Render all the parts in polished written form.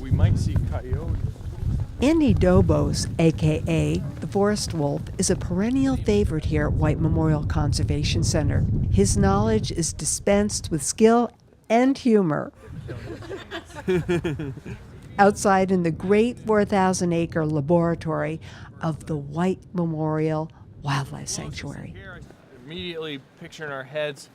we might see coyotes. Andy Dobos, a.k.a. the Forest Wolf, is a perennial favorite here at White Memorial Conservation Center. His knowledge is dispensed with skill and humor. Outside in the great 4,000-acre laboratory of the White Memorial Wildlife Sanctuary. Immediately picture in our heads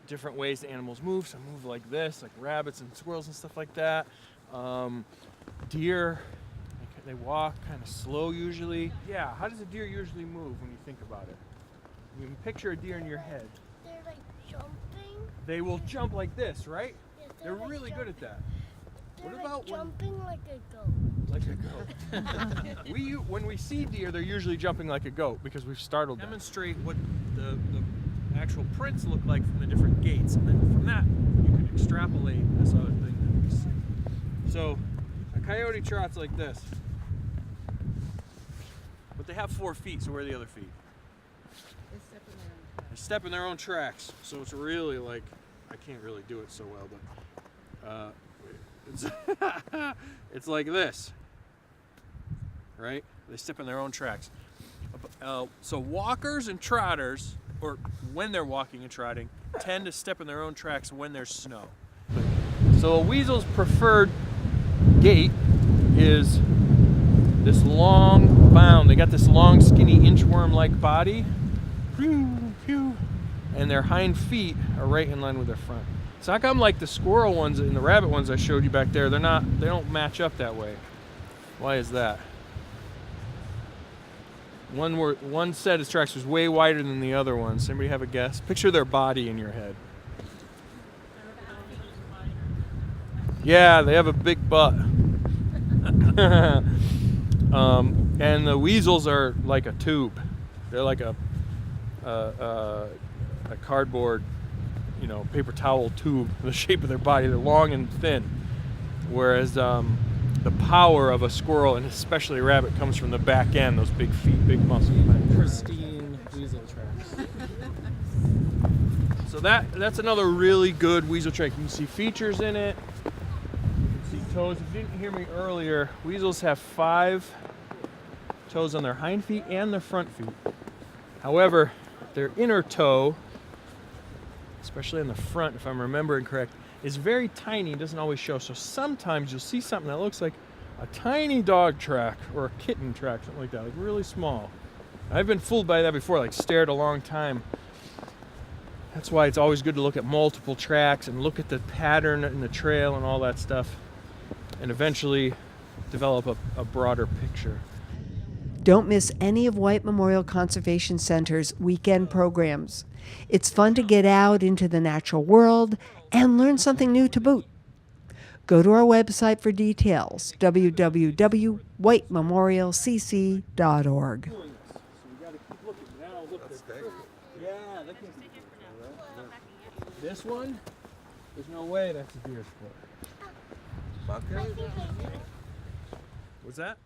different ways the animals move. Some move like this, like rabbits and squirrels and stuff like that. Deer, they walk kind of slow usually. Yeah, how does a deer usually move when you think about it? You can picture a deer in your head. They're like jumping. They will jump like this, right? Yes, They're like really good at that. They're What like about jumping like a goat. like a goat? When we see deer, they're usually jumping like a goat because we've startled them. Demonstrate what the actual prints look like from the different gaits, and then from that you can extrapolate this other thing that we see. So a coyote trots like this, but they have 4 feet. So where are the other feet? They step in their own tracks. So it's really like, I can't really do it so well, but it's like this, right? They step in their own tracks. So walkers and trotters, or when they're walking and trotting, tend to step in their own tracks when there's snow. So a weasel's preferred gait is this long bound. They got this long, skinny inchworm-like body, and their hind feet are right in line with their front. So how come like the squirrel ones and the rabbit ones I showed you back there, they don't match up that way? Why is that? One set of tracks was way wider than the other ones. Anybody have a guess? Picture their body in your head. Yeah, they have a big butt. And the weasels are like a tube. They're like a cardboard, paper towel tube, the shape of their body. They're long and thin. Whereas the power of a squirrel, and especially a rabbit, comes from the back end, those big feet, big muscles. Pristine weasel tracks. So that's another really good weasel track. You can see features in it. You can see toes. If you didn't hear me earlier, weasels have 5 toes on their hind feet and their front feet. However, their inner toe, especially in the front, if I'm remembering correct, is very tiny and doesn't always show. So sometimes you'll see something that looks like a tiny dog track or a kitten track, something like that, like really small. I've been fooled by that before, like stared a long time. That's why it's always good to look at multiple tracks and look at the pattern in the trail and all that stuff, and eventually develop a broader picture. Don't miss any of White Memorial Conservation Center's weekend programs. It's fun to get out into the natural world and learn something new to boot. Go to our website for details, www.whitememorialcc.org. This one, there's no way that's a deer's foot. I think I know. What's that?